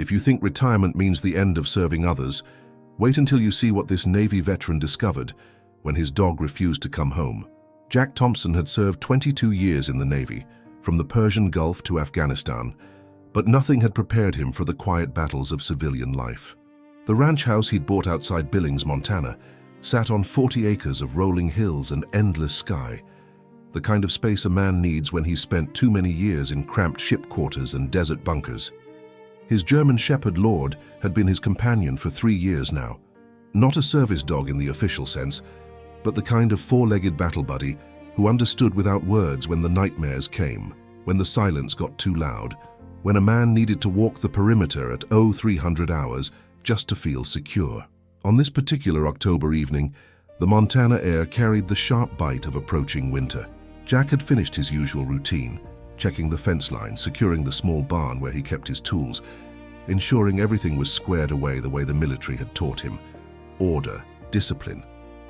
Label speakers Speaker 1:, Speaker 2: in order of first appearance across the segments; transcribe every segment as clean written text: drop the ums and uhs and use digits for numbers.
Speaker 1: If you think retirement means the end of serving others, wait until you see what this Navy veteran discovered when his dog refused to come home. Jack Thompson had served 22 years in the Navy, from the Persian Gulf to Afghanistan, but nothing had prepared him for the quiet battles of civilian life. The ranch house he'd bought outside Billings, Montana, sat on 40 acres of rolling hills and endless sky, the kind of space a man needs when he's spent too many years in cramped ship quarters and desert bunkers. His German Shepherd Lord had been his companion for 3 years now. Not a service dog in the official sense, but the kind of four-legged battle buddy who understood without words when the nightmares came, when the silence got too loud, when a man needed to walk the perimeter at 0300 hours just to feel secure. On this particular October evening, the Montana air carried the sharp bite of approaching winter. Jack had finished his usual routine, checking the fence line, securing the small barn where he kept his tools, ensuring everything was squared away the way the military had taught him. Order, discipline,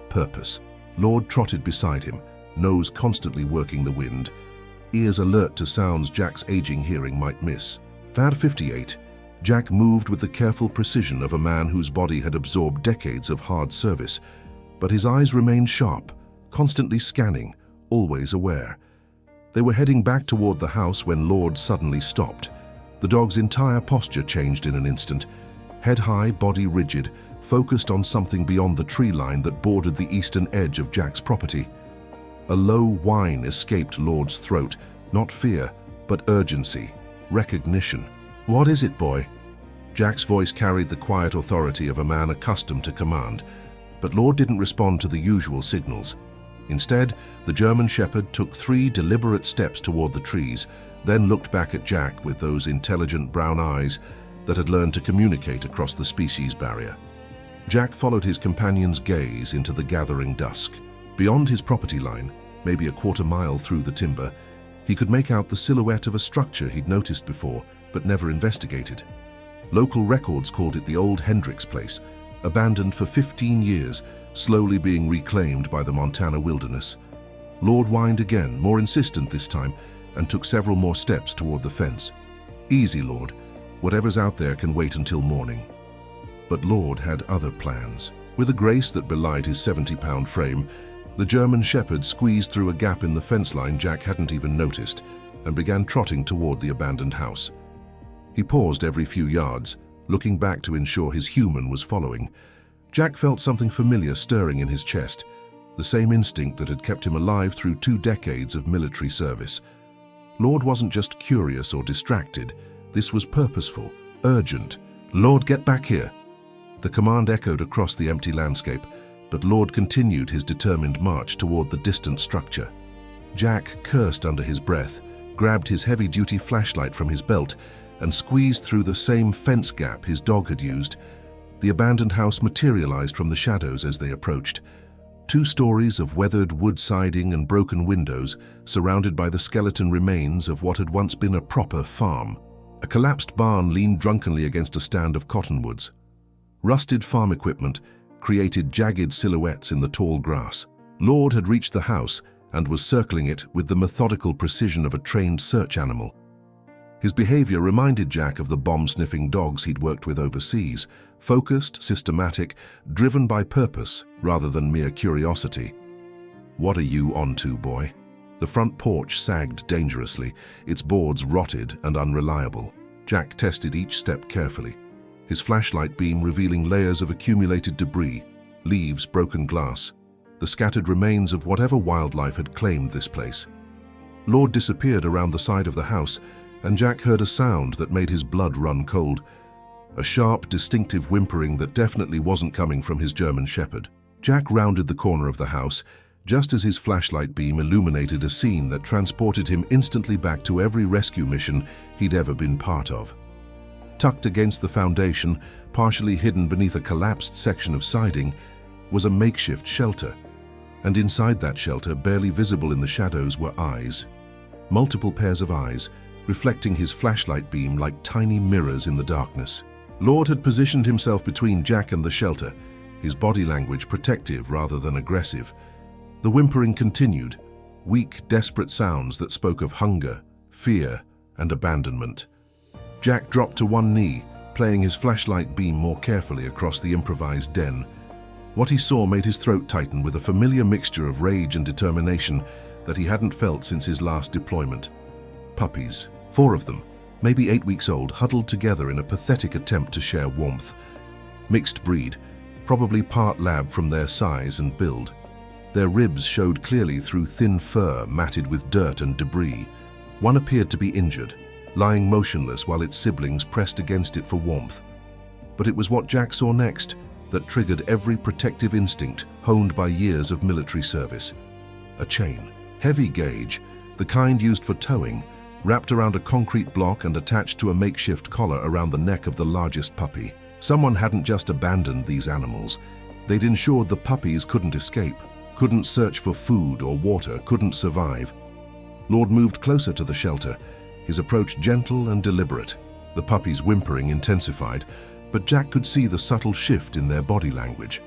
Speaker 1: purpose. Lord trotted beside him, nose constantly working the wind, ears alert to sounds Jack's aging hearing might miss. At 58, Jack moved with the careful precision of a man whose body had absorbed decades of hard service, but his eyes remained sharp, constantly scanning, always aware. They were heading back toward the house when Lord suddenly stopped. The dog's entire posture changed in an instant. Head high, body rigid, focused on something beyond the tree line that bordered the eastern edge of Jack's property. A low whine escaped Lord's throat, not fear, but urgency, recognition. "What is it, boy?" Jack's voice carried the quiet authority of a man accustomed to command, but Lord didn't respond to the usual signals. Instead, the German Shepherd took 3 deliberate steps toward the trees, then looked back at Jack with those intelligent brown eyes that had learned to communicate across the species barrier. Jack followed his companion's gaze into the gathering dusk. Beyond his property line, maybe a quarter-mile through the timber, he could make out the silhouette of a structure he'd noticed before, but never investigated. Local records called it the old Hendricks place, abandoned for 15 years, slowly being reclaimed by the Montana wilderness. Lord whined again, more insistent this time, and took several more steps toward the fence. "Easy, Lord. Whatever's out there can wait until morning." But Lord had other plans. With a grace that belied his 70-pound frame, the German Shepherd squeezed through a gap in the fence line Jack hadn't even noticed and began trotting toward the abandoned house. He paused every few yards, looking back to ensure his human was following. Jack felt something familiar stirring in his chest, the same instinct that had kept him alive through 2 decades of military service. Lord wasn't just curious or distracted. This was purposeful, urgent. "Lord, get back here!" The command echoed across the empty landscape, but Lord continued his determined march toward the distant structure. Jack cursed under his breath, grabbed his heavy-duty flashlight from his belt, and squeezed through the same fence gap his dog had used. The abandoned house materialized from the shadows as they approached. 2 stories of weathered wood siding and broken windows, surrounded by the skeleton remains of what had once been a proper farm. A collapsed barn leaned drunkenly against a stand of cottonwoods. Rusted farm equipment created jagged silhouettes in the tall grass. Lord had reached the house and was circling it with the methodical precision of a trained search animal. His behavior reminded Jack of the bomb-sniffing dogs he'd worked with overseas, focused, systematic, driven by purpose rather than mere curiosity. "What are you onto, boy?" The front porch sagged dangerously, its boards rotted and unreliable. Jack tested each step carefully, his flashlight beam revealing layers of accumulated debris, leaves, broken glass, the scattered remains of whatever wildlife had claimed this place. Lord disappeared around the side of the house, and Jack heard a sound that made his blood run cold. A sharp, distinctive whimpering that definitely wasn't coming from his German Shepherd. Jack rounded the corner of the house, just as his flashlight beam illuminated a scene that transported him instantly back to every rescue mission he'd ever been part of. Tucked against the foundation, partially hidden beneath a collapsed section of siding, was a makeshift shelter. And inside that shelter, barely visible in the shadows, were eyes. Multiple pairs of eyes, reflecting his flashlight beam like tiny mirrors in the darkness. Lord had positioned himself between Jack and the shelter, his body language protective rather than aggressive. The whimpering continued, weak, desperate sounds that spoke of hunger, fear, and abandonment. Jack dropped to one knee, playing his flashlight beam more carefully across the improvised den. What he saw made his throat tighten with a familiar mixture of rage and determination that he hadn't felt since his last deployment. Puppies, 4 of them, maybe 8 weeks old, huddled together in a pathetic attempt to share warmth. Mixed breed, probably part lab from their size and build. Their ribs showed clearly through thin fur matted with dirt and debris. One appeared to be injured, lying motionless while its siblings pressed against it for warmth. But it was what Jack saw next that triggered every protective instinct honed by years of military service. A chain, heavy gauge, the kind used for towing, wrapped around a concrete block and attached to a makeshift collar around the neck of the largest puppy. Someone hadn't just abandoned these animals. They'd ensured the puppies couldn't escape, couldn't search for food or water, couldn't survive. Lord moved closer to the shelter, his approach gentle and deliberate. The puppies' whimpering intensified, but Jack could see the subtle shift in their body language.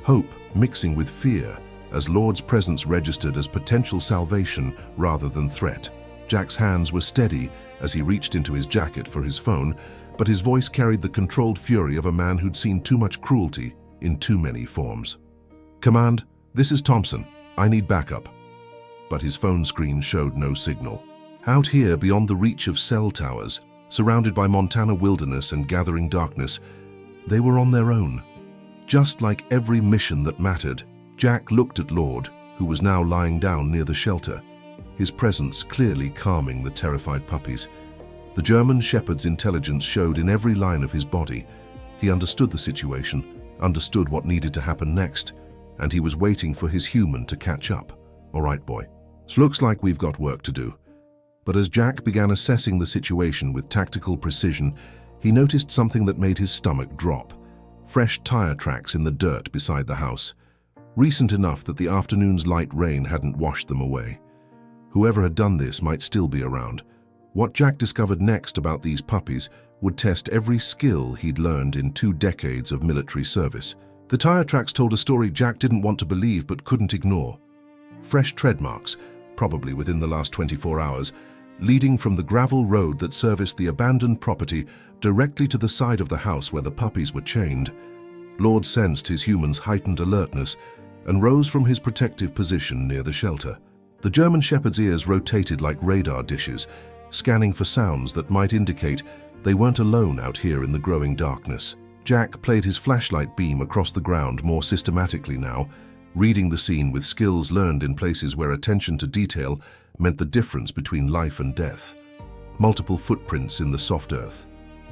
Speaker 1: Hope mixing with fear, as Lord's presence registered as potential salvation rather than threat. Jack's hands were steady as he reached into his jacket for his phone, but his voice carried the controlled fury of a man who'd seen too much cruelty in too many forms. "Command, this is Thompson. I need backup." But his phone screen showed no signal. Out here, beyond the reach of cell towers, surrounded by Montana wilderness and gathering darkness, they were on their own. Just like every mission that mattered, Jack looked at Lord, who was now lying down near the shelter, his presence clearly calming the terrified puppies. The German shepherd's intelligence showed in every line of his body. He understood the situation, understood what needed to happen next, and he was waiting for his human to catch up. "All right, boy. Looks like we've got work to do." But as Jack began assessing the situation with tactical precision, he noticed something that made his stomach drop. Fresh tire tracks in the dirt beside the house. Recent enough that the afternoon's light rain hadn't washed them away. Whoever had done this might still be around. What Jack discovered next about these puppies would test every skill he'd learned in 2 decades of military service. The tire tracks told a story Jack didn't want to believe but couldn't ignore. Fresh tread marks, probably within the last 24 hours, leading from the gravel road that serviced the abandoned property directly to the side of the house where the puppies were chained. Lord sensed his human's heightened alertness and rose from his protective position near the shelter. The German shepherd's ears rotated like radar dishes, scanning for sounds that might indicate they weren't alone out here in the growing darkness. Jack played his flashlight beam across the ground more systematically now, reading the scene with skills learned in places where attention to detail meant the difference between life and death. Multiple footprints in the soft earth.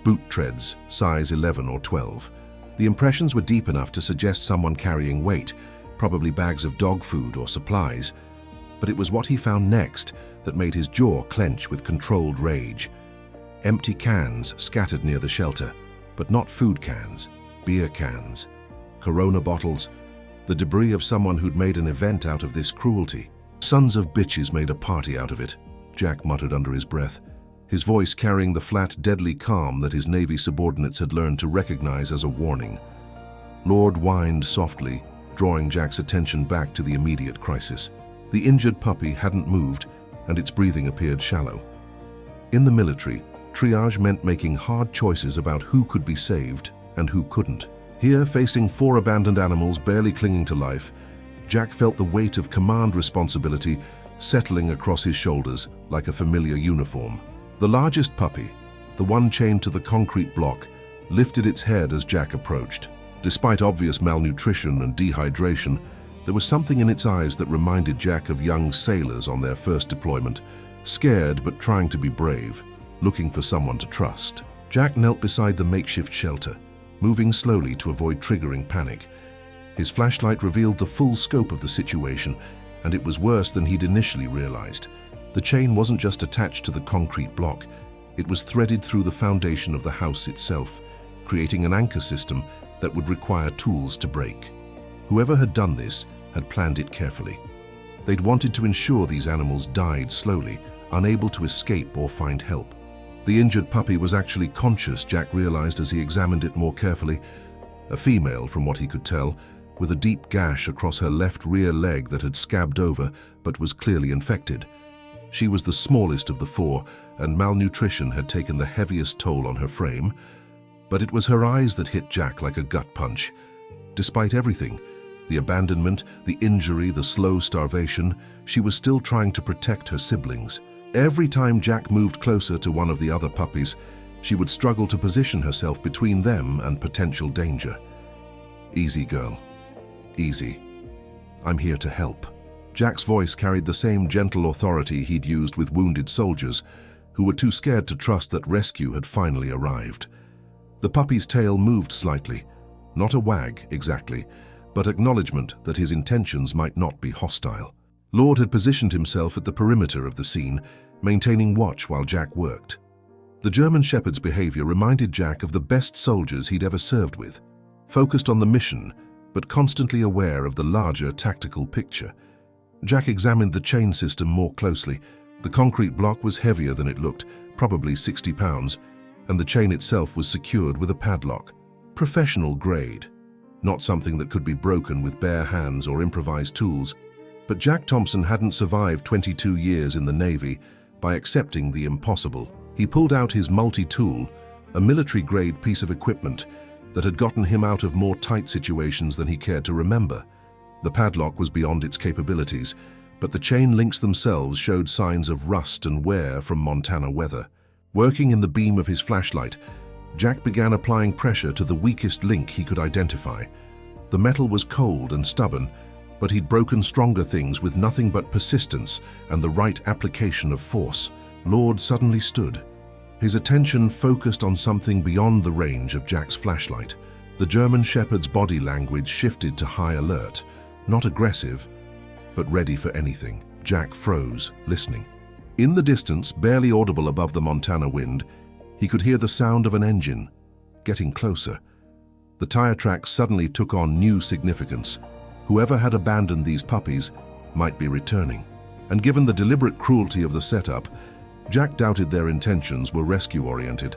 Speaker 1: Boot treads, size 11 or 12. The impressions were deep enough to suggest someone carrying weight, probably bags of dog food or supplies. But it was what he found next that made his jaw clench with controlled rage. Empty cans scattered near the shelter, but not food cans, beer cans, Corona bottles, the debris of someone who'd made an event out of this cruelty. "Sons of bitches made a party out of it," Jack muttered under his breath, his voice carrying the flat, deadly calm that his Navy subordinates had learned to recognize as a warning. Lord whined softly, drawing Jack's attention back to the immediate crisis. The injured puppy hadn't moved, and its breathing appeared shallow. In the military, triage meant making hard choices about who could be saved and who couldn't. Here, facing 4 abandoned animals barely clinging to life, Jack felt the weight of command responsibility settling across his shoulders like a familiar uniform. The largest puppy, the one chained to the concrete block, lifted its head as Jack approached. Despite obvious malnutrition and dehydration, there was something in its eyes that reminded Jack of young sailors on their first deployment, scared but trying to be brave, looking for someone to trust. Jack knelt beside the makeshift shelter, moving slowly to avoid triggering panic. His flashlight revealed the full scope of the situation, and it was worse than he'd initially realized. The chain wasn't just attached to the concrete block, it was threaded through the foundation of the house itself, creating an anchor system that would require tools to break. Whoever had done this had planned it carefully. They'd wanted to ensure these animals died slowly, unable to escape or find help. The injured puppy was actually conscious, Jack realized as he examined it more carefully. A female, from what he could tell, with a deep gash across her left rear leg that had scabbed over but was clearly infected. She was the smallest of the 4, and malnutrition had taken the heaviest toll on her frame. But it was her eyes that hit Jack like a gut punch. Despite everything, the abandonment, the injury, the slow starvation, she was still trying to protect her siblings. Every time Jack moved closer to one of the other puppies, she would struggle to position herself between them and potential danger. "Easy, girl. Easy. I'm here to help." Jack's voice carried the same gentle authority he'd used with wounded soldiers who were too scared to trust that rescue had finally arrived. The puppy's tail moved slightly, not a wag exactly, but acknowledgement that his intentions might not be hostile. Lord had positioned himself at the perimeter of the scene, maintaining watch while Jack worked. The German Shepherd's behavior reminded Jack of the best soldiers he'd ever served with, focused on the mission, but constantly aware of the larger tactical picture. Jack examined the chain system more closely. The concrete block was heavier than it looked, probably 60 pounds, and the chain itself was secured with a padlock. Professional grade, not something that could be broken with bare hands or improvised tools. But Jack Thompson hadn't survived 22 years in the Navy by accepting the impossible. He pulled out his multi-tool, a military-grade piece of equipment that had gotten him out of more tight situations than he cared to remember. The padlock was beyond its capabilities, but the chain links themselves showed signs of rust and wear from Montana weather. Working in the beam of his flashlight, Jack began applying pressure to the weakest link he could identify. The metal was cold and stubborn, but he'd broken stronger things with nothing but persistence and the right application of force. Lord suddenly stood, his attention focused on something beyond the range of Jack's flashlight. The German Shepherd's body language shifted to high alert, not aggressive, but ready for anything. Jack froze, listening. In the distance, barely audible above the Montana wind, he could hear the sound of an engine, getting closer. The tire tracks suddenly took on new significance. Whoever had abandoned these puppies might be returning. And given the deliberate cruelty of the setup, Jack doubted their intentions were rescue-oriented.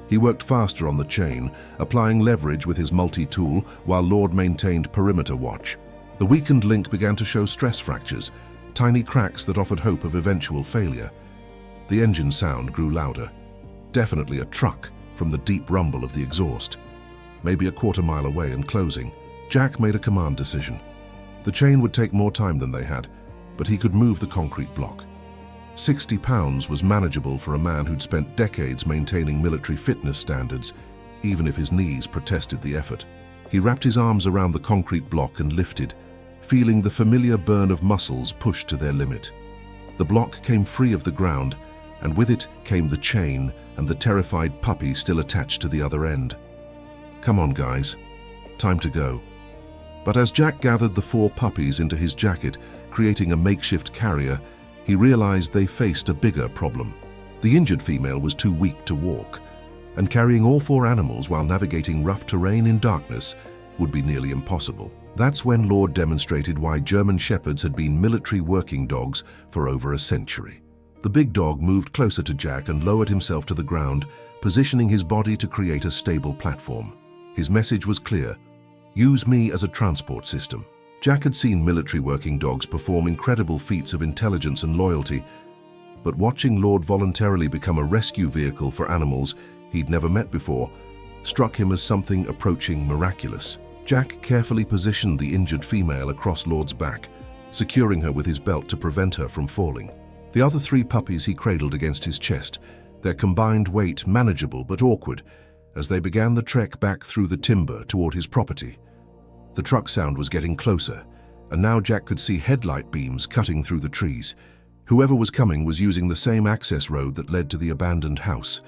Speaker 1: He worked faster on the chain, applying leverage with his multi-tool while Lord maintained perimeter watch. The weakened link began to show stress fractures, tiny cracks that offered hope of eventual failure. The engine sound grew louder. Definitely a truck from the deep rumble of the exhaust. Maybe a quarter-mile away and closing. Jack made a command decision. The chain would take more time than they had, but he could move the concrete block. 60 pounds was manageable for a man who'd spent decades maintaining military fitness standards, even if his knees protested the effort. He wrapped his arms around the concrete block and lifted, feeling the familiar burn of muscles pushed to their limit. The block came free of the ground, and with it came the chain and the terrified puppy still attached to the other end. "Come on, guys. Time to go." But as Jack gathered the 4 puppies into his jacket, creating a makeshift carrier, he realized they faced a bigger problem. The injured female was too weak to walk, and carrying all 4 animals while navigating rough terrain in darkness would be nearly impossible. That's when Lord demonstrated why German Shepherds had been military working dogs for over a century. The big dog moved closer to Jack and lowered himself to the ground, positioning his body to create a stable platform. His message was clear: use me as a transport system. Jack had seen military working dogs perform incredible feats of intelligence and loyalty, but watching Lord voluntarily become a rescue vehicle for animals he'd never met before struck him as something approaching miraculous. Jack carefully positioned the injured female across Lord's back, securing her with his belt to prevent her from falling. The other 3 puppies he cradled against his chest, their combined weight manageable but awkward, as they began the trek back through the timber toward his property. The truck sound was getting closer, and now Jack could see headlight beams cutting through the trees. Whoever was coming was using the same access road that led to the abandoned house.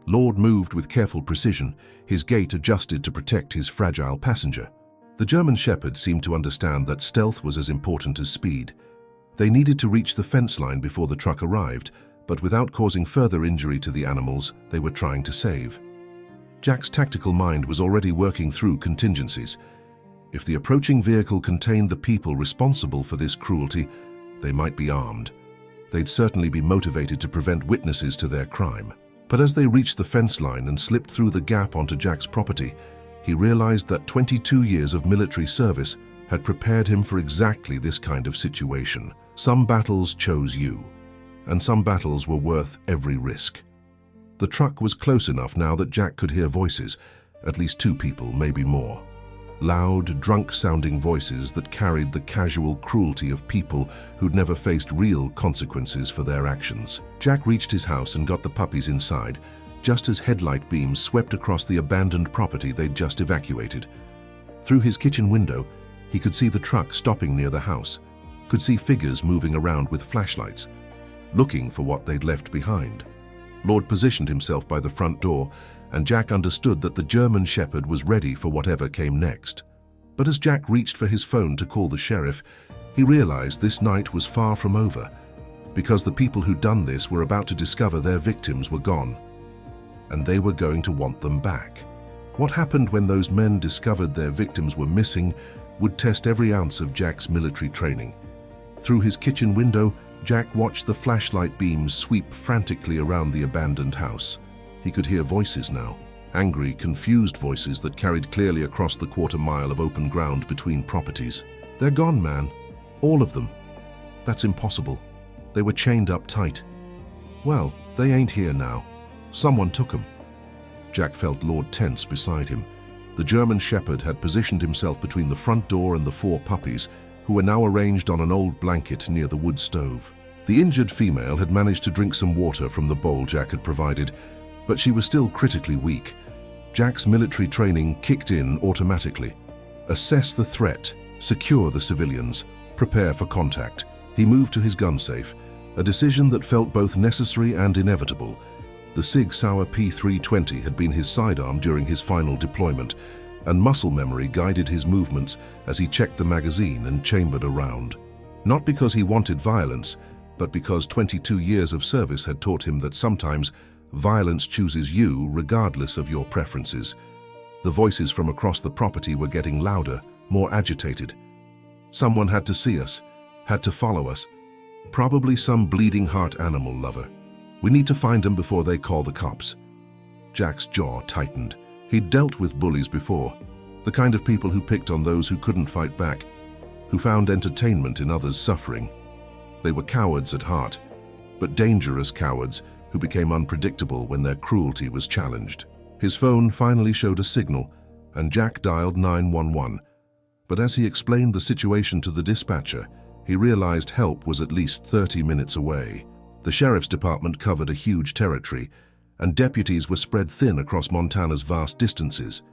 Speaker 1: Lord moved with careful precision, his gait adjusted to protect his fragile passenger. The German Shepherd seemed to understand that stealth was as important as speed. They needed to reach the fence line before the truck arrived, but without causing further injury to the animals they were trying to save. Jack's tactical mind was already working through contingencies. If the approaching vehicle contained the people responsible for this cruelty, they might be armed. They'd certainly be motivated to prevent witnesses to their crime. But as they reached the fence line and slipped through the gap onto Jack's property, he realized that 22 years of military service had prepared him for exactly this kind of situation. Some battles chose you, and some battles were worth every risk. The truck was close enough now that Jack could hear voices, at least 2 people, maybe more. Loud, drunk-sounding voices that carried the casual cruelty of people who'd never faced real consequences for their actions. Jack reached his house and got the puppies inside, just as headlight beams swept across the abandoned property they'd just evacuated. Through his kitchen window, he could see the truck stopping near the house, could see figures moving around with flashlights, looking for what they'd left behind. Lord positioned himself by the front door, and Jack understood that the German Shepherd was ready for whatever came next. But as Jack reached for his phone to call the sheriff, he realized this night was far from over, because the people who'd done this were about to discover their victims were gone, and they were going to want them back. What happened when those men discovered their victims were missing would test every ounce of Jack's military training. Through his kitchen window, Jack watched the flashlight beams sweep frantically around the abandoned house. He could hear voices now, angry, confused voices that carried clearly across the quarter-mile of open ground between properties. "They're gone, man. All of them. That's impossible. They were chained up tight. Well, they ain't here now. Someone took them." Jack felt Lord tense beside him. The German Shepherd had positioned himself between the front door and the 4 puppies, who were now arranged on an old blanket near the wood stove. The injured female had managed to drink some water from the bowl Jack had provided, but she was still critically weak. Jack's military training kicked in automatically. Assess the threat, secure the civilians, prepare for contact. He moved to his gun safe, a decision that felt both necessary and inevitable. The Sig Sauer P320 had been his sidearm during his final deployment, and muscle memory guided his movements as he checked the magazine and chambered a round. Not because he wanted violence, but because 22 years of service had taught him that sometimes violence chooses you regardless of your preferences. The voices from across the property were getting louder, more agitated. Someone had to see us, had to follow us. Probably some bleeding heart animal lover. We need to find them before they call the cops. Jack's jaw tightened. He'd dealt with bullies before, the kind of people who picked on those who couldn't fight back, who found entertainment in others' suffering. They were cowards at heart, but dangerous cowards who became unpredictable when their cruelty was challenged. His phone finally showed a signal, and Jack dialed 911. But as he explained the situation to the dispatcher, he realized help was at least 30 minutes away. The sheriff's department covered a huge territory, and deputies were spread thin across Montana's vast distances.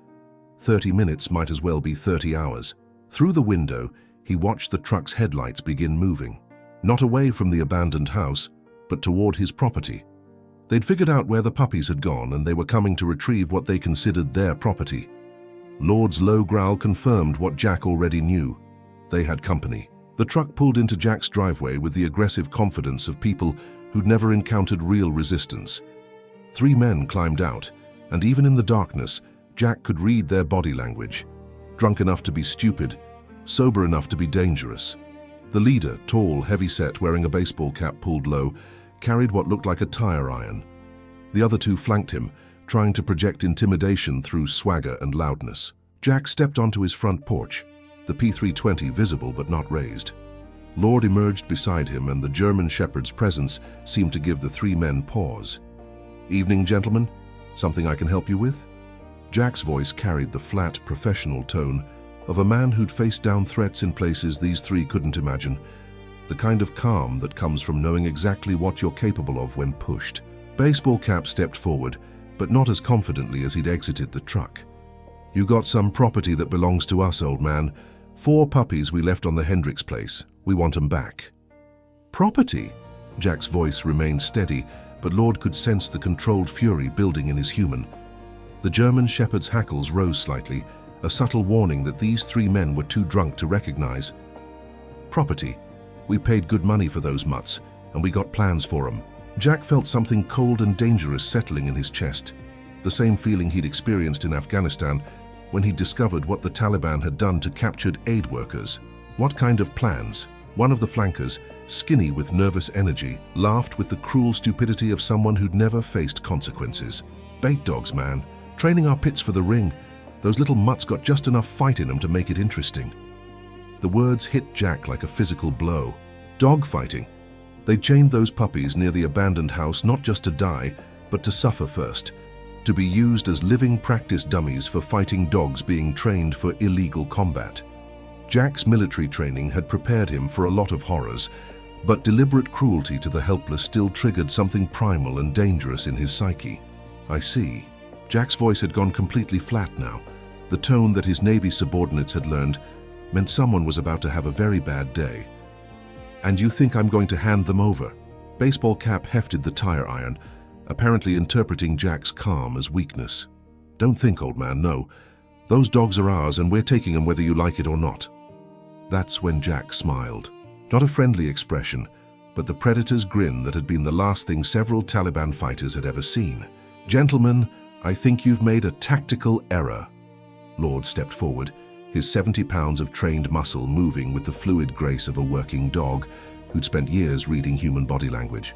Speaker 1: 30 minutes might as well be 30 hours. Through the window, he watched the truck's headlights begin moving, not away from the abandoned house, but toward his property. They'd figured out where the puppies had gone, and they were coming to retrieve what they considered their property. Lord's low growl confirmed what Jack already knew. They had company. The truck pulled into Jack's driveway with the aggressive confidence of people who'd never encountered real resistance. 3 men climbed out, and even in the darkness, Jack could read their body language. Drunk enough to be stupid, sober enough to be dangerous. The leader, tall, heavy-set, wearing a baseball cap pulled low, carried what looked like a tire iron. The other 2 flanked him, trying to project intimidation through swagger and loudness. Jack stepped onto his front porch, the P320 visible but not raised. Lord emerged beside him, and the German Shepherd's presence seemed to give the 3 men pause. "Evening, gentlemen. Something I can help you with?" Jack's voice carried the flat, professional tone of a man who'd faced down threats in places these 3 couldn't imagine. The kind of calm that comes from knowing exactly what you're capable of when pushed. Baseball Cap stepped forward, but not as confidently as he'd exited the truck. "You got some property that belongs to us, old man. 4 puppies we left on the Hendricks place. We want 'em back." "Property?" Jack's voice remained steady, but Lord could sense the controlled fury building in his human. The German Shepherd's hackles rose slightly, a subtle warning that these 3 men were too drunk to recognize. "Property. We paid good money for those mutts, and we got plans for 'em." Jack felt something cold and dangerous settling in his chest, the same feeling he'd experienced in Afghanistan when he discovered what the Taliban had done to captured aid workers. "What kind of plans?" One of the flankers, skinny with nervous energy, laughed with the cruel stupidity of someone who'd never faced consequences. "Bait dogs, man. Training our pits for the ring. Those little mutts got just enough fight in them to make it interesting." The words hit Jack like a physical blow. Dog fighting. They'd chained those puppies near the abandoned house not just to die, but to suffer first, to be used as living practice dummies for fighting dogs being trained for illegal combat. Jack's military training had prepared him for a lot of horrors, but deliberate cruelty to the helpless still triggered something primal and dangerous in his psyche. I see. Jack's voice had gone completely flat now. The tone that his Navy subordinates had learned meant someone was about to have a very bad day. And you think I'm going to hand them over? Baseball Cap hefted the tire iron, apparently interpreting Jack's calm as weakness. Don't think, old man, no. Those dogs are ours and we're taking them whether you like it or not. That's when Jack smiled. Not a friendly expression, but the predator's grin that had been the last thing several Taliban fighters had ever seen. Gentlemen, I think you've made a tactical error. Lord stepped forward, his 70 pounds of trained muscle moving with the fluid grace of a working dog who'd spent years reading human body language.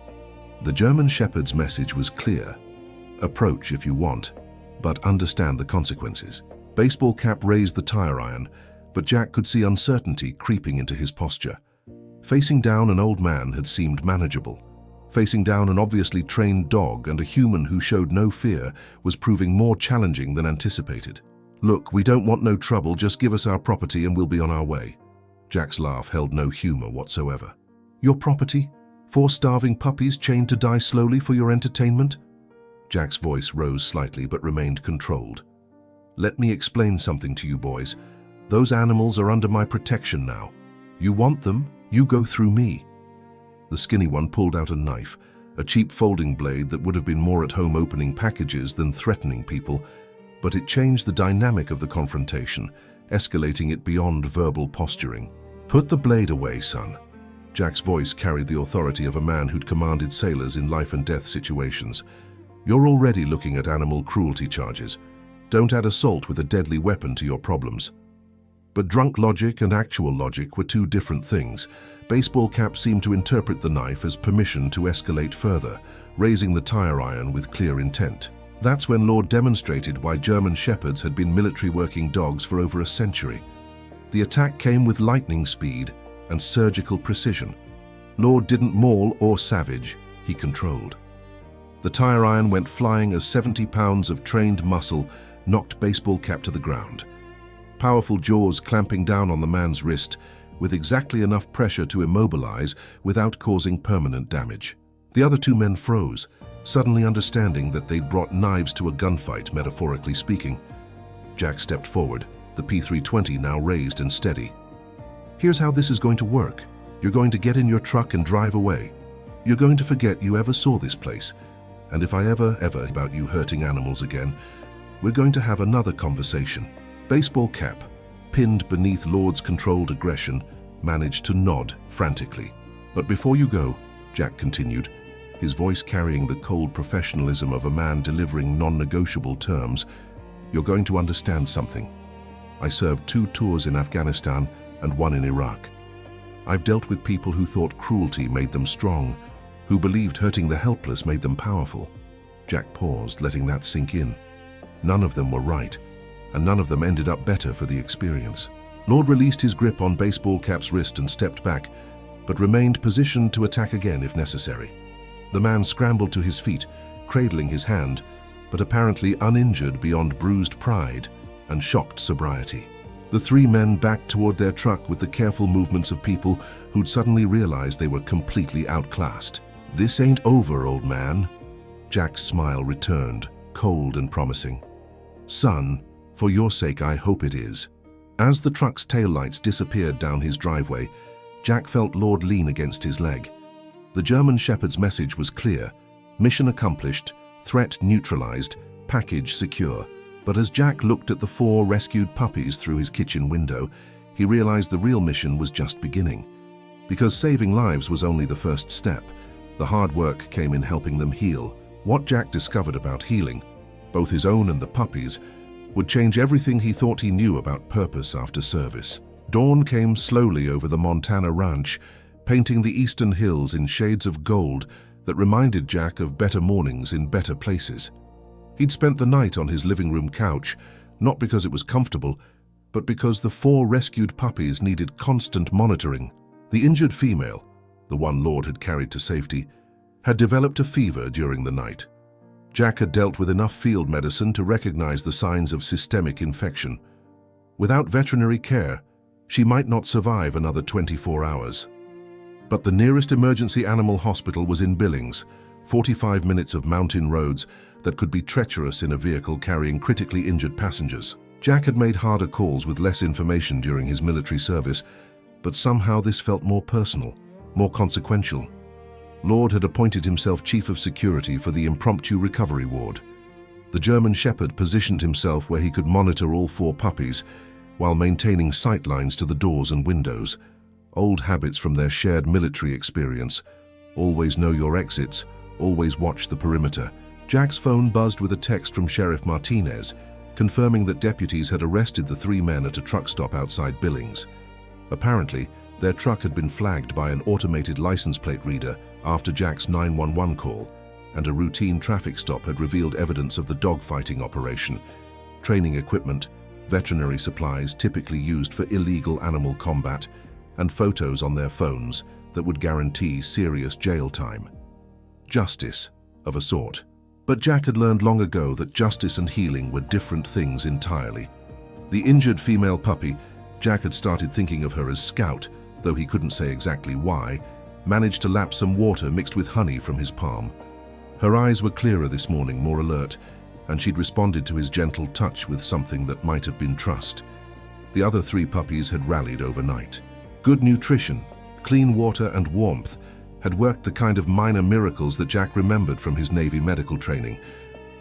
Speaker 1: The German Shepherd's message was clear. Approach if you want, but understand the consequences. Baseball Cap raised the tire iron, but Jack could see uncertainty creeping into his posture. Facing down an old man had seemed manageable. Facing down an obviously trained dog and a human who showed no fear was proving more challenging than anticipated. Look, we don't want no trouble, just give us our property and we'll be on our way. Jack's laugh held no humor whatsoever. Your property? 4 starving puppies chained to die slowly for your entertainment? Jack's voice rose slightly but remained controlled. Let me explain something to you boys. Those animals are under my protection now. You want them? You go through me. The skinny one pulled out a knife, a cheap folding blade that would have been more at home opening packages than threatening people, but it changed the dynamic of the confrontation, escalating it beyond verbal posturing. Put the blade away, son. Jack's voice carried the authority of a man who'd commanded sailors in life and death situations. You're already looking at animal cruelty charges. Don't add assault with a deadly weapon to your problems. But drunk logic and actual logic were 2 different things. Baseball Cap seemed to interpret the knife as permission to escalate further, raising the tire iron with clear intent. That's when Lord demonstrated why German Shepherds had been military working dogs for over a century. The attack came with lightning speed and surgical precision. Lord didn't maul or savage, he controlled. The tire iron went flying as 70 pounds of trained muscle knocked Baseball Cap to the ground. Powerful jaws clamping down on the man's wrist with exactly enough pressure to immobilize without causing permanent damage. The other 2 men froze, suddenly understanding that they'd brought knives to a gunfight, metaphorically speaking. Jack stepped forward, the P320 now raised and steady. Here's how this is going to work. You're going to get in your truck and drive away. You're going to forget you ever saw this place. And if I ever about you hurting animals again, we're going to have another conversation. Baseball Cap, pinned beneath Lord's controlled aggression, managed to nod frantically. But before you go, Jack continued, his voice carrying the cold professionalism of a man delivering non-negotiable terms, you're going to understand something. I served 2 tours in Afghanistan and 1 in Iraq. I've dealt with people who thought cruelty made them strong, who believed hurting the helpless made them powerful. Jack paused, letting that sink in. None of them were right, and none of them ended up better for the experience. Lord released his grip on Baseball Cap's wrist and stepped back, but remained positioned to attack again if necessary. The man scrambled to his feet, cradling his hand, but apparently uninjured beyond bruised pride and shocked sobriety. The 3 men backed toward their truck with the careful movements of people who'd suddenly realized they were completely outclassed. This ain't over, old man. Jack's smile returned, cold and promising. Son, for your sake, I hope it is. As the truck's taillights disappeared down his driveway, Jack felt Lord lean against his leg. The German Shepherd's message was clear. Mission accomplished, threat neutralized, package secure. But as Jack looked at the 4 rescued puppies through his kitchen window, he realized the real mission was just beginning. Because saving lives was only the first step. The hard work came in helping them heal. What Jack discovered about healing, both his own and the puppies, would change everything he thought he knew about purpose after service. Dawn came slowly over the Montana ranch, painting the eastern hills in shades of gold that reminded Jack of better mornings in better places. He'd spent the night on his living room couch, not because it was comfortable, but because the 4 rescued puppies needed constant monitoring. The injured female, the one Lord had carried to safety, had developed a fever during the night. Jack had dealt with enough field medicine to recognize the signs of systemic infection. Without veterinary care, she might not survive another 24 hours. But the nearest emergency animal hospital was in Billings, 45 minutes of mountain roads that could be treacherous in a vehicle carrying critically injured passengers. Jack had made harder calls with less information during his military service, but somehow this felt more personal, more consequential. Lord had appointed himself chief of security for the impromptu recovery ward. The German Shepherd positioned himself where he could monitor all 4 puppies while maintaining sightlines to the doors and windows. Old habits from their shared military experience. Always know your exits, always watch the perimeter. Jack's phone buzzed with a text from Sheriff Martinez, confirming that deputies had arrested the 3 men at a truck stop outside Billings. Apparently, their truck had been flagged by an automated license plate reader after Jack's 911 call, and a routine traffic stop had revealed evidence of the dogfighting operation, training equipment, veterinary supplies typically used for illegal animal combat, and photos on their phones that would guarantee serious jail time. Justice, of a sort. But Jack had learned long ago that justice and healing were different things entirely. The injured female puppy, Jack had started thinking of her as Scout, though he couldn't say exactly why, managed to lap some water mixed with honey from his palm. Her eyes were clearer this morning, more alert, and she'd responded to his gentle touch with something that might have been trust. The other 3 puppies had rallied overnight. Good nutrition, clean water and warmth had worked the kind of minor miracles that Jack remembered from his Navy medical training.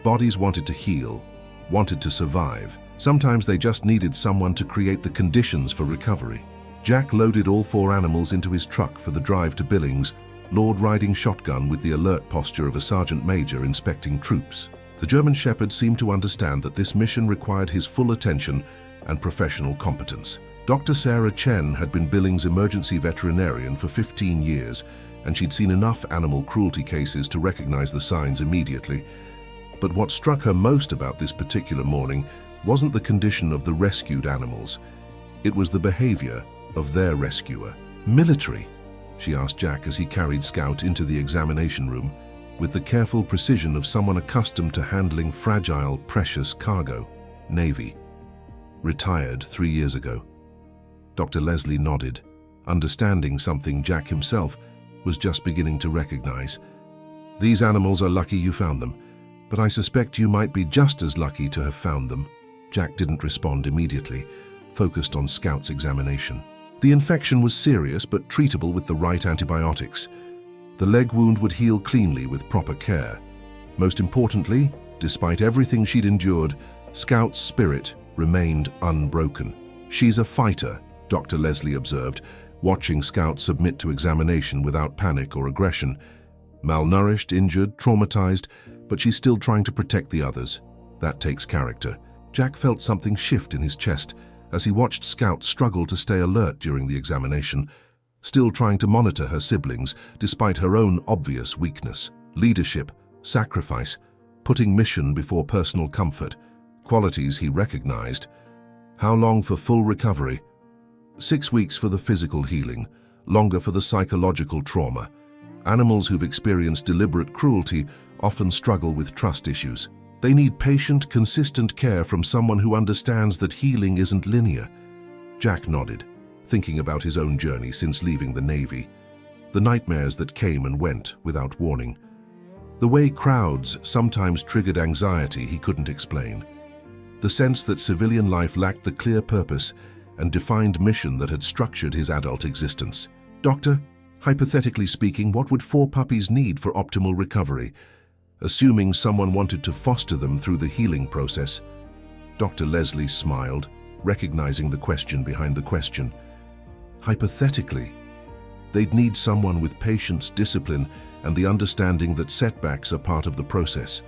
Speaker 1: Bodies wanted to heal, wanted to survive. Sometimes they just needed someone to create the conditions for recovery. Jack loaded all 4 animals into his truck for the drive to Billings, Lord riding shotgun with the alert posture of a sergeant major inspecting troops. The German Shepherd seemed to understand that this mission required his full attention and professional competence. Dr. Sarah Chen had been Billings' emergency veterinarian for 15 years, and she'd seen enough animal cruelty cases to recognize the signs immediately. But what struck her most about this particular morning wasn't the condition of the rescued animals. It was the behavior of their rescuer. Military, she asked Jack as he carried Scout into the examination room, with the careful precision of someone accustomed to handling fragile, precious cargo. Navy. Retired 3 years ago. Dr. Leslie nodded, understanding something Jack himself was just beginning to recognize. These animals are lucky you found them, but I suspect you might be just as lucky to have found them. Jack didn't respond immediately, focused on Scout's examination. The infection was serious but treatable with the right antibiotics. The leg wound would heal cleanly with proper care. Most importantly, despite everything she'd endured, Scout's spirit remained unbroken. She's a fighter, Dr. Leslie observed, watching Scout submit to examination without panic or aggression. Malnourished, injured, traumatized, but she's still trying to protect the others. That takes character. Jack felt something shift in his chest as he watched Scout struggle to stay alert during the examination, still trying to monitor her siblings despite her own obvious weakness. Leadership, sacrifice, putting mission before personal comfort, qualities he recognized. How long for full recovery? 6 weeks for the physical healing, longer for the psychological trauma. Animals who've experienced deliberate cruelty often struggle with trust issues. They need patient, consistent care from someone who understands that healing isn't linear. Jack nodded, thinking about his own journey since leaving the Navy. The nightmares that came and went without warning. The way crowds sometimes triggered anxiety he couldn't explain. The sense that civilian life lacked the clear purpose and defined mission that had structured his adult existence. Doctor, hypothetically speaking, what would 4 puppies need for optimal recovery, assuming someone wanted to foster them through the healing process? Dr. Leslie smiled, recognizing the question behind the question. Hypothetically, they'd need someone with patience, discipline, and the understanding that setbacks are part of the process.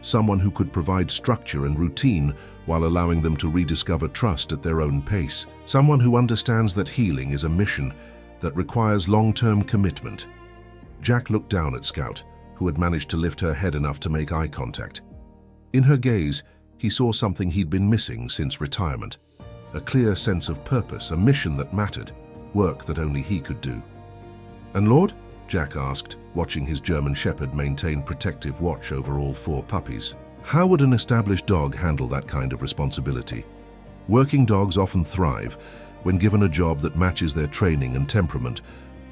Speaker 1: Someone who could provide structure and routine while allowing them to rediscover trust at their own pace. Someone who understands that healing is a mission that requires long-term commitment. Jack looked down at Scout, who had managed to lift her head enough to make eye contact. In her gaze, he saw something he'd been missing since retirement. A clear sense of purpose, a mission that mattered, work that only he could do. And Lord? Jack asked, watching his German Shepherd maintain protective watch over all 4 puppies. How would an established dog handle that kind of responsibility? Working dogs often thrive when given a job that matches their training and temperament.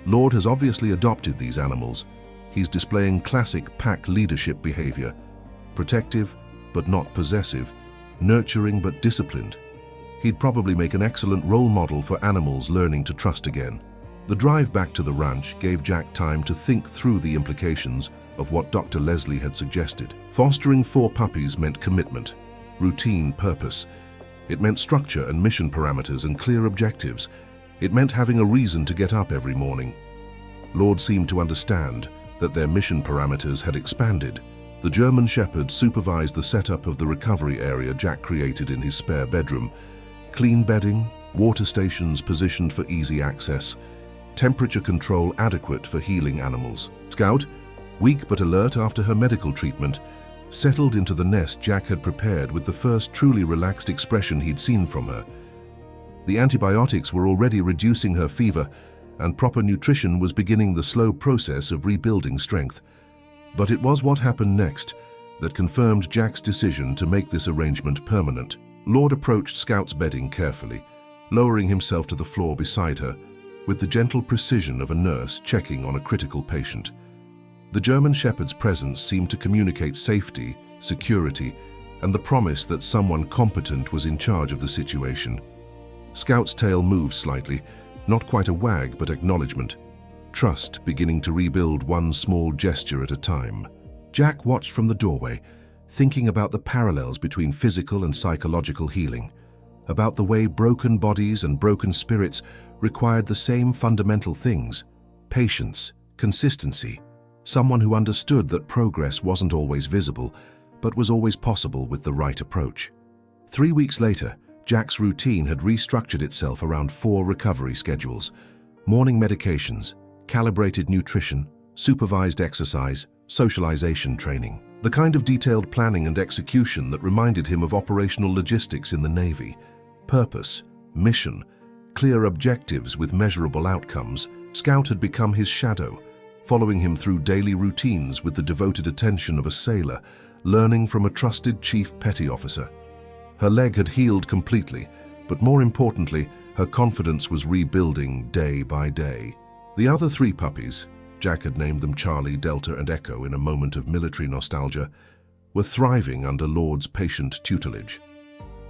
Speaker 1: Lord has obviously adopted these animals. He's displaying classic pack leadership behavior. Protective, but not possessive. Nurturing, but disciplined. He'd probably make an excellent role model for animals learning to trust again. The drive back to the ranch gave Jack time to think through the implications of what Dr. Leslie had suggested. Fostering 4 puppies meant commitment, routine, purpose. It meant structure and mission parameters and clear objectives. It meant having a reason to get up every morning. Lord seemed to understand that their mission parameters had expanded. The German Shepherd supervised the setup of the recovery area Jack created in his spare bedroom. Clean bedding, water stations positioned for easy access, temperature control adequate for healing animals. Scout, weak but alert after her medical treatment, settled into the nest Jack had prepared with the first truly relaxed expression he'd seen from her. The antibiotics were already reducing her fever, and proper nutrition was beginning the slow process of rebuilding strength. But it was what happened next that confirmed Jack's decision to make this arrangement permanent. Lord approached Scout's bedding carefully, lowering himself to the floor beside her, with the gentle precision of a nurse checking on a critical patient. The German Shepherd's presence seemed to communicate safety, security, and the promise that someone competent was in charge of the situation. Scout's tail moved slightly, not quite a wag but acknowledgement. Trust beginning to rebuild one small gesture at a time. Jack watched from the doorway, thinking about the parallels between physical and psychological healing, about the way broken bodies and broken spirits required the same fundamental things: patience, consistency, someone who understood that progress wasn't always visible, but was always possible with the right approach. 3 weeks later, Jack's routine had restructured itself around 4 recovery schedules: morning medications, calibrated nutrition, supervised exercise, socialization training. The kind of detailed planning and execution that reminded him of operational logistics in the Navy. Purpose, mission, clear objectives with measurable outcomes. Scout had become his shadow, following him through daily routines with the devoted attention of a sailor, learning from a trusted chief petty officer. Her leg had healed completely, but more importantly, her confidence was rebuilding day by day. The other 3 puppies, Jack had named them Charlie, Delta, and Echo in a moment of military nostalgia, were thriving under Lord's patient tutelage.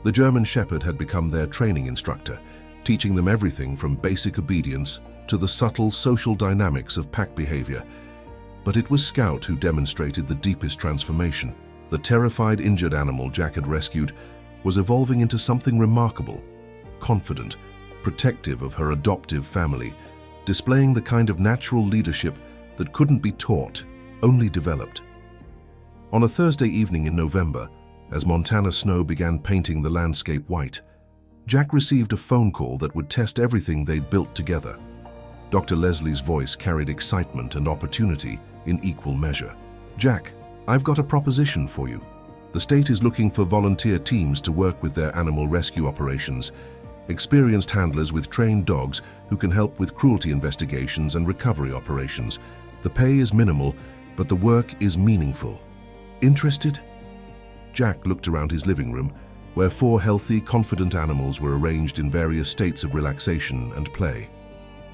Speaker 1: The German Shepherd had become their training instructor, teaching them everything from basic obedience to the subtle social dynamics of pack behavior. But it was Scout who demonstrated the deepest transformation. The terrified, injured animal Jack had rescued was evolving into something remarkable, confident, protective of her adoptive family, displaying the kind of natural leadership that couldn't be taught, only developed. On a Thursday evening in November, as Montana snow began painting the landscape white, Jack received a phone call that would test everything they'd built together. Dr. Leslie's voice carried excitement and opportunity in equal measure. "Jack, I've got a proposition for you. The state is looking for volunteer teams to work with their animal rescue operations, experienced handlers with trained dogs who can help with cruelty investigations and recovery operations. The pay is minimal, but the work is meaningful. Interested?" Jack looked around his living room, where 4 healthy, confident animals were arranged in various states of relaxation and play.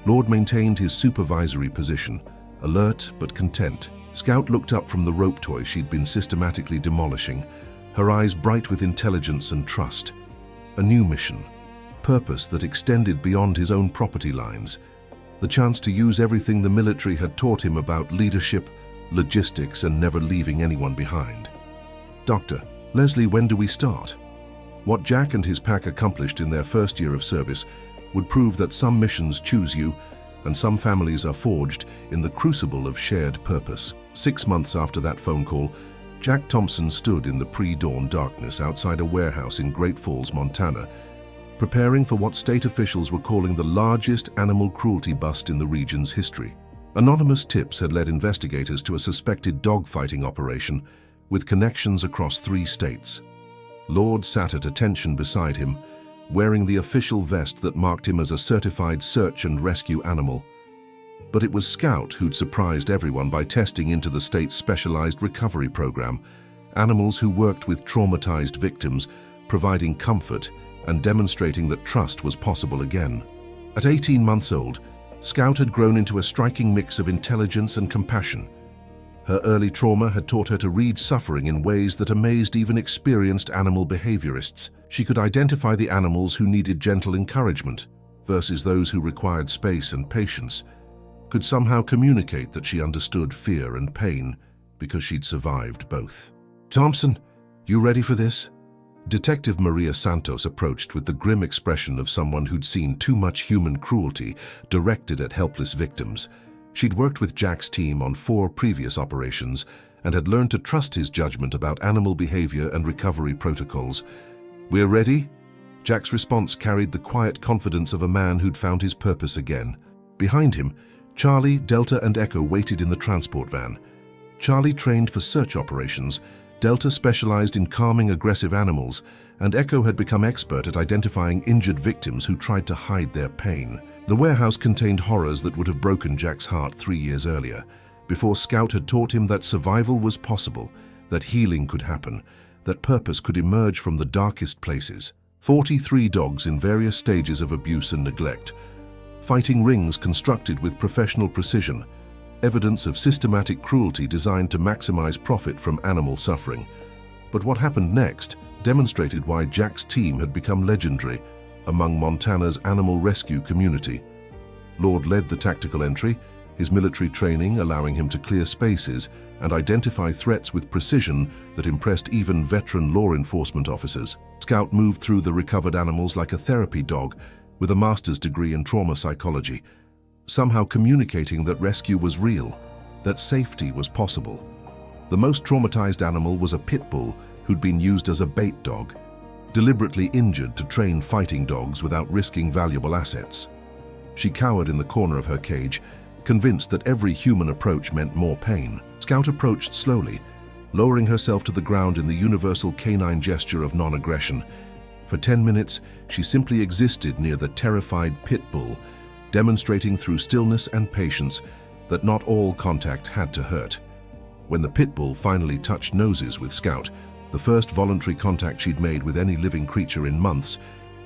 Speaker 1: Lord maintained his supervisory position, alert but content. Scout looked up from the rope toy she'd been systematically demolishing, her eyes bright with intelligence and trust. A new mission, purpose that extended beyond his own property lines, the chance to use everything the military had taught him about leadership, logistics, and never leaving anyone behind. "Dr. Leslie, when do we start?" What Jack and his pack accomplished in their first year of service would prove that some missions choose you, and some families are forged in the crucible of shared purpose. 6 months after that phone call, Jack Thompson stood in the pre-dawn darkness outside a warehouse in Great Falls, Montana, preparing for what state officials were calling the largest animal cruelty bust in the region's history. Anonymous tips had led investigators to a suspected dogfighting operation with connections across 3 states. Lord sat at attention beside him, wearing the official vest that marked him as a certified search and rescue animal. But it was Scout who'd surprised everyone by testing into the state's specialized recovery program, animals who worked with traumatized victims, providing comfort and demonstrating that trust was possible again. At 18 months old, Scout had grown into a striking mix of intelligence and compassion. Her early trauma had taught her to read suffering in ways that amazed even experienced animal behaviorists. She could identify the animals who needed gentle encouragement versus those who required space and patience, could somehow communicate that she understood fear and pain because she'd survived both. "Thompson, you ready for this?" Detective Maria Santos approached with the grim expression of someone who'd seen too much human cruelty directed at helpless victims. She'd worked with Jack's team on 4 previous operations and had learned to trust his judgment about animal behavior and recovery protocols. "We're ready?" Jack's response carried the quiet confidence of a man who'd found his purpose again. Behind him, Charlie, Delta, and Echo waited in the transport van. Charlie trained for search operations, Delta specialized in calming aggressive animals, and Echo had become expert at identifying injured victims who tried to hide their pain. The warehouse contained horrors that would have broken Jack's heart 3 years earlier, before Scout had taught him that survival was possible, that healing could happen, that purpose could emerge from the darkest places. 43 dogs in various stages of abuse and neglect, fighting rings constructed with professional precision, evidence of systematic cruelty designed to maximize profit from animal suffering. But what happened next demonstrated why Jack's team had become legendary among Montana's animal rescue community. Lord led the tactical entry, his military training allowing him to clear spaces and identify threats with precision that impressed even veteran law enforcement officers. Scout moved through the recovered animals like a therapy dog with a master's degree in trauma psychology, somehow communicating that rescue was real, that safety was possible. The most traumatized animal was a pit bull who'd been used as a bait dog, deliberately injured to train fighting dogs without risking valuable assets. She cowered in the corner of her cage, convinced that every human approach meant more pain. Scout approached slowly, lowering herself to the ground in the universal canine gesture of non-aggression. For 10 minutes, she simply existed near the terrified pit bull, demonstrating through stillness and patience that not all contact had to hurt. When the pit bull finally touched noses with Scout, the first voluntary contact she'd made with any living creature in months,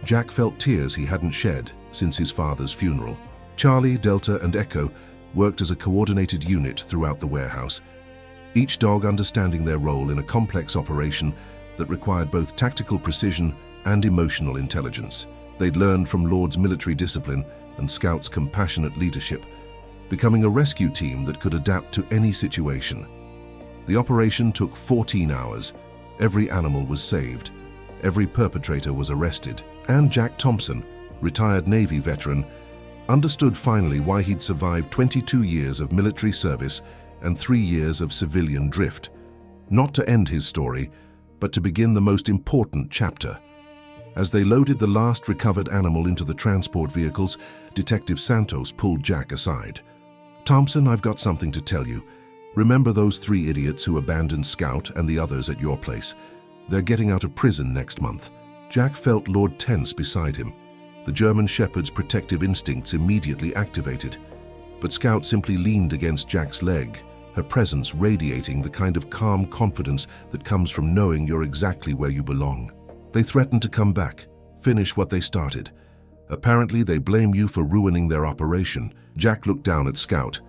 Speaker 1: Jack felt tears he hadn't shed since his father's funeral. Charlie, Delta, and Echo worked as a coordinated unit throughout the warehouse, each dog understanding their role in a complex operation that required both tactical precision and emotional intelligence. They'd learned from Lord's military discipline and Scout's compassionate leadership, becoming a rescue team that could adapt to any situation. The operation took 14 hours. Every animal was saved, every perpetrator was arrested, and Jack Thompson, retired Navy veteran, understood finally why he'd survived 22 years of military service and 3 years of civilian drift. Not to end his story, but to begin the most important chapter. As they loaded the last recovered animal into the transport vehicles, Detective Santos pulled Jack aside. "Thompson, I've got something to tell you. Remember those 3 idiots who abandoned Scout and the others at your place? They're getting out of prison next month." Jack felt Lord tense beside him. The German Shepherd's protective instincts immediately activated. But Scout simply leaned against Jack's leg, her presence radiating the kind of calm confidence that comes from knowing you're exactly where you belong. "They threatened to come back, finish what they started. Apparently they blame you for ruining their operation." Jack looked down at Scout,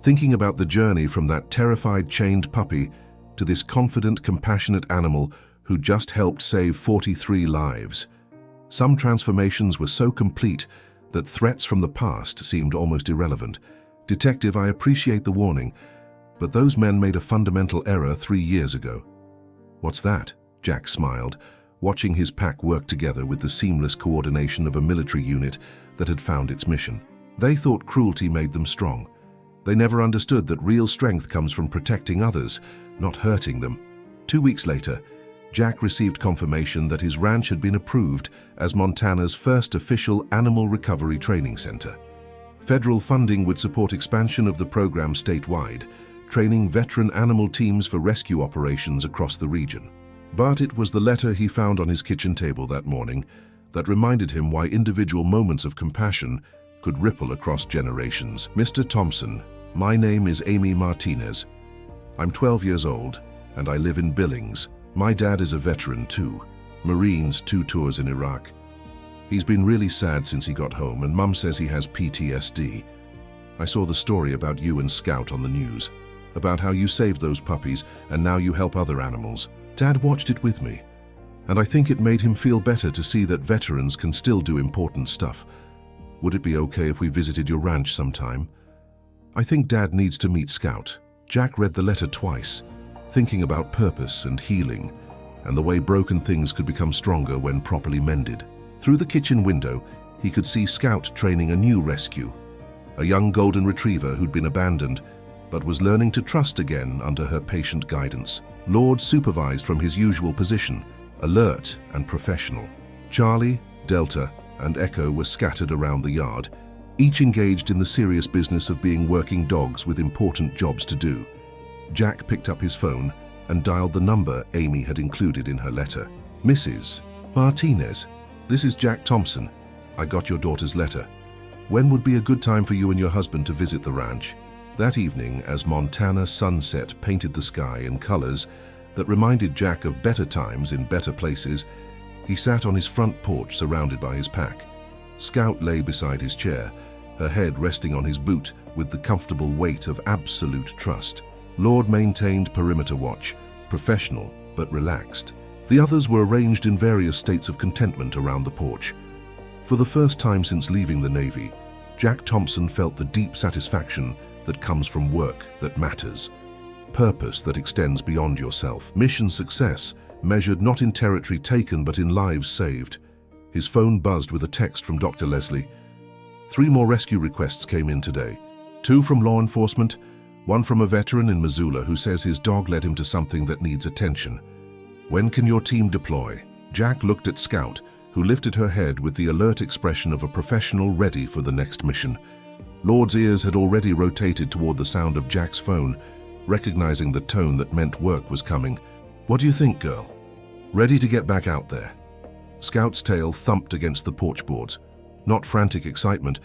Speaker 1: thinking about the journey from that terrified chained puppy to this confident, compassionate animal who just helped save 43 lives. Some transformations were so complete that threats from the past seemed almost irrelevant. "Detective, I appreciate the warning, but those men made a fundamental error 3 years ago." "What's that?" Jack smiled, watching his pack work together with the seamless coordination of a military unit that had found its mission. They thought cruelty made them strong. They never understood that real strength comes from protecting others, not hurting them. 2 weeks later, Jack received confirmation that his ranch had been approved as Montana's first official animal recovery training center. Federal funding would support expansion of the program statewide, training veteran animal teams for rescue operations across the region. But it was the letter he found on his kitchen table that morning that reminded him why individual moments of compassion could ripple across generations. Mr. Thompson, my name is Amy Martinez. I'm 12 years old, and I live in Billings. My dad is a veteran too. Marines, 2 tours in Iraq. He's been really sad since he got home, and Mum says he has PTSD. I saw the story about you and Scout on the news, about how you saved those puppies and now you help other animals. Dad watched it with me, and I think it made him feel better to see that veterans can still do important stuff. Would it be okay if we visited your ranch sometime? I think Dad needs to meet Scout. Jack read the letter twice, thinking about purpose and healing, and the way broken things could become stronger when properly mended. Through the kitchen window, he could see Scout training a new rescue, a young golden retriever who'd been abandoned, but was learning to trust again under her patient guidance. Lord supervised from his usual position, alert and professional. Charlie, Delta, and Echo were scattered around the yard, each engaged in the serious business of being working dogs with important jobs to do. Jack picked up his phone and dialed the number Amy had included in her letter. Mrs. Martinez, this is Jack Thompson. I got your daughter's letter. When would be a good time for you and your husband to visit the ranch? That evening, as Montana sunset painted the sky in colors that reminded Jack of better times in better places, he sat on his front porch surrounded by his pack. Scout lay beside his chair, her head resting on his boot with the comfortable weight of absolute trust. Lord maintained perimeter watch, professional but relaxed. The others were arranged in various states of contentment around the porch. For the first time since leaving the Navy, Jack Thompson felt the deep satisfaction that comes from work that matters, purpose that extends beyond yourself, mission success measured not in territory taken but in lives saved. His phone buzzed with a text from Dr. Leslie. 3 more rescue requests came in today, 2 from law enforcement, 1 from a veteran in Missoula who says his dog led him to something that needs attention. When can your team deploy? Jack looked at Scout, who lifted her head with the alert expression of a professional ready for the next mission. Lord's ears had already rotated toward the sound of Jack's phone, recognizing the tone that meant work was coming. What do you think, girl? Ready to get back out there? Scout's tail thumped against the porch boards. Not frantic excitement,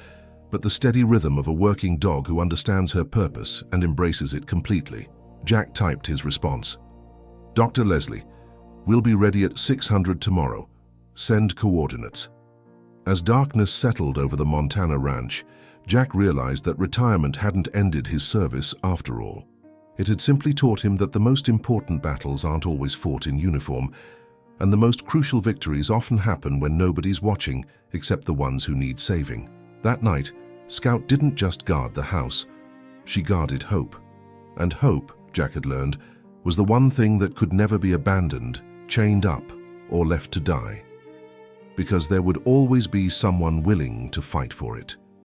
Speaker 1: but the steady rhythm of a working dog who understands her purpose and embraces it completely. Jack typed his response. Dr. Leslie, we'll be ready at 600 tomorrow. Send coordinates. As darkness settled over the Montana ranch, Jack realized that retirement hadn't ended his service after all. It had simply taught him that the most important battles aren't always fought in uniform, and the most crucial victories often happen when nobody's watching except the ones who need saving. That night, Scout didn't just guard the house, she guarded hope. And hope, Jack had learned, was the one thing that could never be abandoned, chained up, or left to die. Because there would always be someone willing to fight for it.